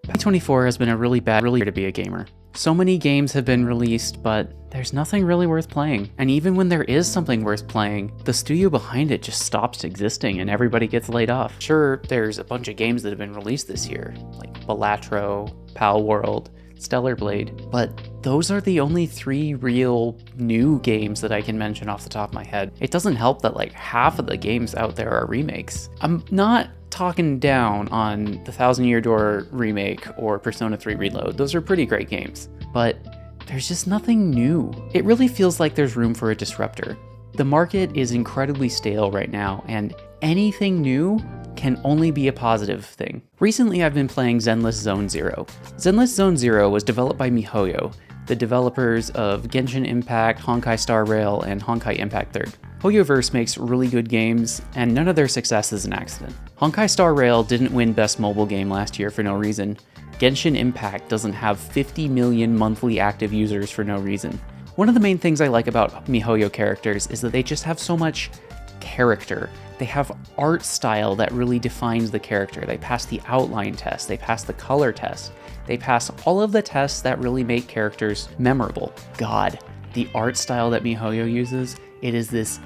2024 has been a really bad year to be a gamer. So many games have been released, but there's nothing really worth playing. And even when there is something worth playing, the studio behind it just stops existing and everybody gets laid off. Sure, there's a bunch of games that have been released this year, like Balatro, Pal World, Stellar Blade, but those are the only 3 real new games that I can mention off the top of my head. It doesn't help that like half of the games out there are remakes. I'm not talking down on the Thousand Year Door remake or Persona 3 Reload. Those are pretty great games, but there's just nothing new. It really feels like there's room for a disruptor. The market is incredibly stale right now, and anything new can only be a positive thing. Recently, I've been playing Zenless Zone Zero. Zenless Zone Zero was developed by miHoYo, the developers of Genshin Impact, Honkai Star Rail, and Honkai Impact 3rd. HoYoverse makes really good games, and none of their success is an accident. Honkai Star Rail didn't win Best Mobile Game last year for no reason. Genshin Impact doesn't have 50 million monthly active users for no reason. One of the main things I like about miHoYo characters is that they just have so much character. They have art style that really defines the character. They pass the outline test, they pass the color test, they pass all of the tests that really make characters memorable. God, the art style that miHoYo uses, it is this,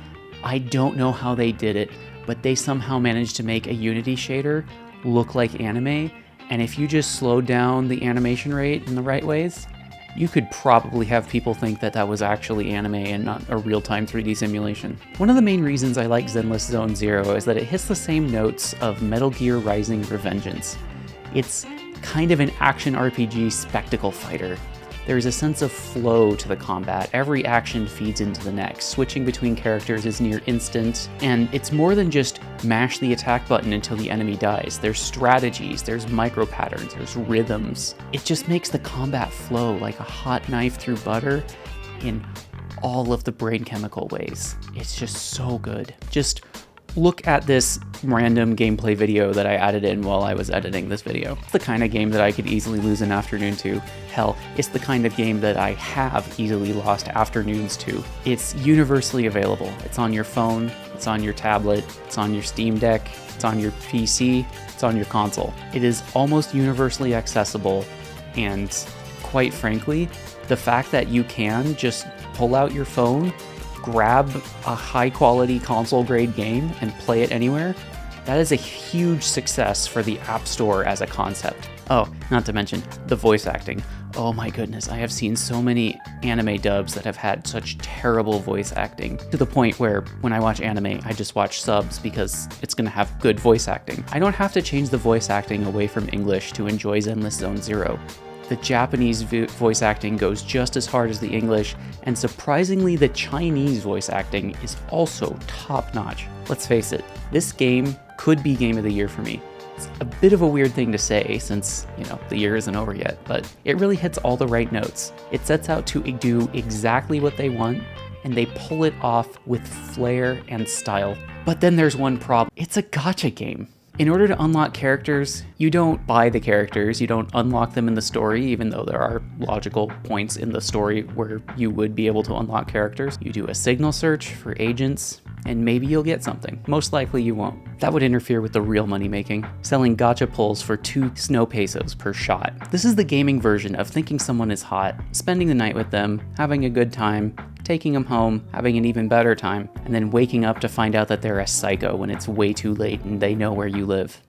I don't know how they did it, but they somehow managed to make a Unity shader look like anime, and if you just slowed down the animation rate in the right ways, you could probably have people think that that was actually anime and not a real-time 3D simulation. One of the main reasons I like Zenless Zone Zero is that it hits the same notes of Metal Gear Rising Revengeance. It's kind of an action RPG spectacle fighter. There's a sense of flow to the combat. Every action feeds into the next. Switching between characters is near instant, and it's more than just mash the attack button until the enemy dies. There's strategies, there's micro patterns, there's rhythms. It just makes the combat flow like a hot knife through butter in all of the brain chemical ways. It's just so good. Just look at this random gameplay video that I added in while I was editing this video. It's the kind of game that I could easily lose an afternoon to. Hell, it's the kind of game that I have easily lost afternoons to. It's universally available. It's on your phone, it's on your tablet, it's on your Steam Deck, it's on your PC, it's on your console. It is almost universally accessible, and quite frankly, the fact that you can just pull out your phone, grab a high-quality console-grade game and play it anywhere, that is a huge success for the App Store as a concept. Oh, not to mention the voice acting. Oh my goodness, I have seen so many anime dubs that have had such terrible voice acting, to the point where when I watch anime, I just watch subs because it's gonna have good voice acting. I don't have to change the voice acting away from English to enjoy Zenless Zone Zero. The Japanese voice acting goes just as hard as the English, and surprisingly, the Chinese voice acting is also top-notch. Let's face it, this game could be Game of the Year for me. It's a bit of a weird thing to say since, the year isn't over yet, but it really hits all the right notes. It sets out to do exactly what they want, and they pull it off with flair and style. But then there's one problem. It's a gacha game. In order to unlock characters, you don't buy the characters, you don't unlock them in the story, even though there are logical points in the story where you would be able to unlock characters. You do a signal search for agents, and maybe you'll get something. Most likely you won't. That would interfere with the real money making, selling gacha pulls for 2 snow pesos per shot. This is the gaming version of thinking someone is hot, spending the night with them, having a good time, taking them home, having an even better time, and then waking up to find out that they're a psycho when it's way too late and they know where you live.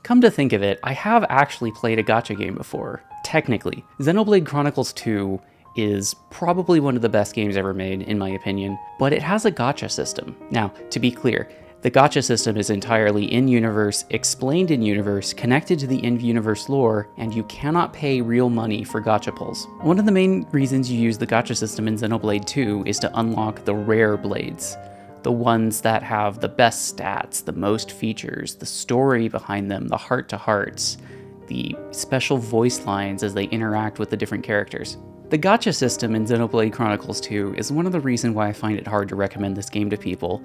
Come to think of it, I have actually played a gacha game before. Technically, Xenoblade Chronicles 2 is probably one of the best games ever made, in my opinion, but it has a gacha system. Now, to be clear, the gacha system is entirely in-universe, explained in-universe, connected to the in-universe lore, and you cannot pay real money for gacha pulls. One of the main reasons you use the gacha system in Xenoblade 2 is to unlock the rare blades. The ones that have the best stats, the most features, the story behind them, the heart-to-hearts, the special voice lines as they interact with the different characters. The gacha system in Xenoblade Chronicles 2 is one of the reasons why I find it hard to recommend this game to people,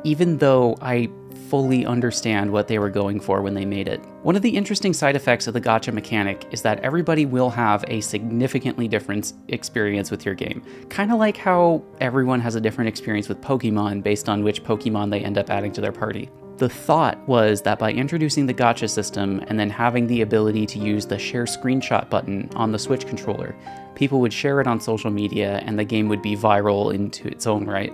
even though I fully understand what they were going for when they made it. One of the interesting side effects of the gacha mechanic is that everybody will have a significantly different experience with your game. Kind of like how everyone has a different experience with Pokemon based on which Pokemon they end up adding to their party. The thought was that by introducing the gacha system and then having the ability to use the share screenshot button on the Switch controller, people would share it on social media and the game would be viral into its own right.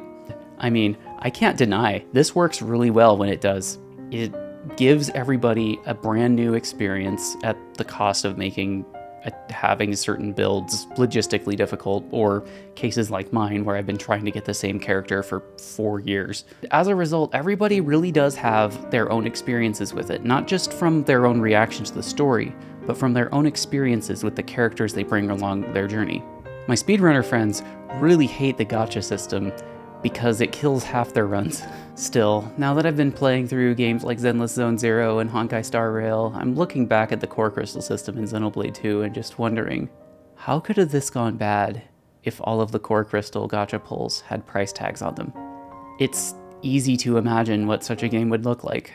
I mean, I can't deny, this works really well when it does. It gives everybody a brand new experience at the cost of having certain builds logistically difficult, or cases like mine where I've been trying to get the same character for 4 years. As a result, everybody really does have their own experiences with it, not just from their own reaction to the story, but from their own experiences with the characters they bring along their journey. My speedrunner friends really hate the gacha system because it kills half their runs. Still, now that I've been playing through games like Zenless Zone Zero and Honkai Star Rail, I'm looking back at the core crystal system in Xenoblade 2 and just wondering, how could have this gone bad if all of the core crystal gacha pulls had price tags on them? It's easy to imagine what such a game would look like.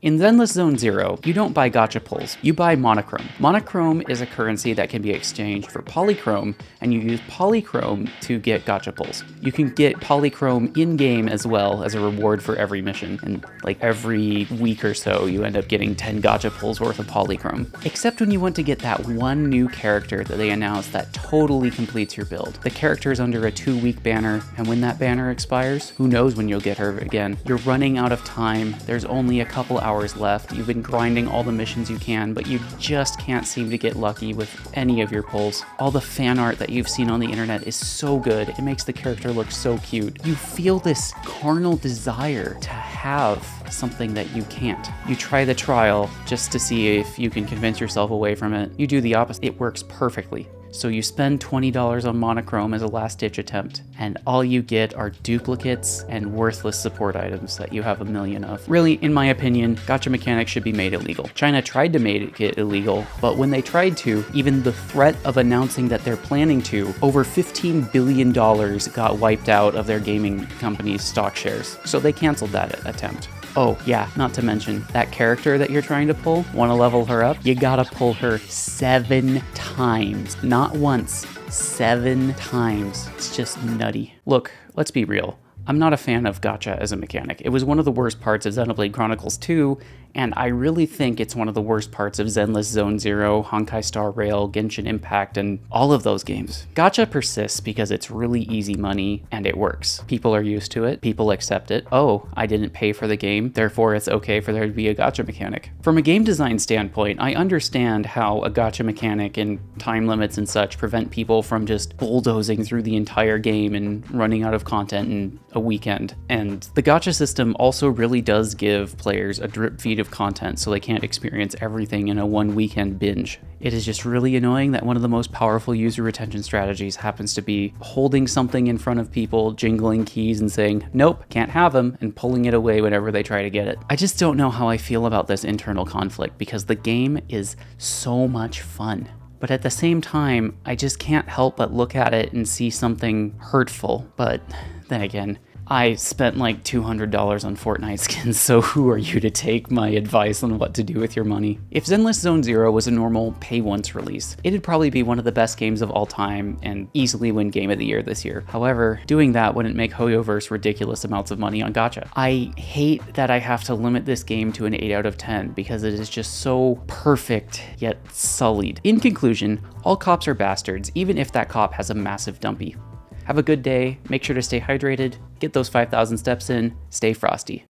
In Zenless Zone Zero, you don't buy gacha pulls, you buy monochrome. Monochrome is a currency that can be exchanged for polychrome, and you use polychrome to get gacha pulls. You can get polychrome in-game as well as a reward for every mission, and like every week or so you end up getting 10 gacha pulls worth of polychrome. Except when you want to get that one new character that they announced that totally completes your build. The character is under a 2-week banner, and when that banner expires, who knows when you'll get her again. You're running out of time, there's only a couple hours left, you've been grinding all the missions you can, but you just can't seem to get lucky with any of your pulls. All the fan art that you've seen on the internet is so good, it makes the character look so cute. You feel this carnal desire to have something that you can't. You try the trial just to see if you can convince yourself away from it. You do the opposite. It works perfectly. So you spend $20 on monochrome as a last-ditch attempt, and all you get are duplicates and worthless support items that you have a million of. Really, in my opinion, gacha mechanics should be made illegal. China tried to make it illegal, but when they tried to, even the threat of announcing that they're planning to, over $15 billion got wiped out of their gaming company's stock shares. So they canceled that attempt. Oh yeah, not to mention, that character that you're trying to pull, want to level her up? You gotta pull her 7 times. Not once, 7 times. It's just nutty. Look, let's be real. I'm not a fan of gacha as a mechanic. It was one of the worst parts of Xenoblade Chronicles 2, and I really think it's one of the worst parts of Zenless Zone Zero, Honkai Star Rail, Genshin Impact, and all of those games. Gacha persists because it's really easy money, and it works. People are used to it, people accept it. Oh, I didn't pay for the game, therefore it's okay for there to be a gacha mechanic. From a game design standpoint, I understand how a gacha mechanic and time limits and such prevent people from just bulldozing through the entire game and running out of content in a weekend. And the gacha system also really does give players a drip feed of content so they can't experience everything in a one weekend binge. It is just really annoying that one of the most powerful user retention strategies happens to be holding something in front of people, jingling keys and saying, nope, can't have them, and pulling it away whenever they try to get it. I just don't know how I feel about this internal conflict because the game is so much fun. But at the same time, I just can't help but look at it and see something hurtful. But then again, I spent like $200 on Fortnite skins, so who are you to take my advice on what to do with your money? If Zenless Zone Zero was a normal pay-once release, it'd probably be one of the best games of all time and easily win Game of the Year this year. However, doing that wouldn't make Hoyoverse ridiculous amounts of money on gacha. I hate that I have to limit this game to an 8 out of 10 because it is just so perfect yet sullied. In conclusion, all cops are bastards, even if that cop has a massive dumpy. Have a good day, make sure to stay hydrated, get those 5,000 steps in, stay frosty.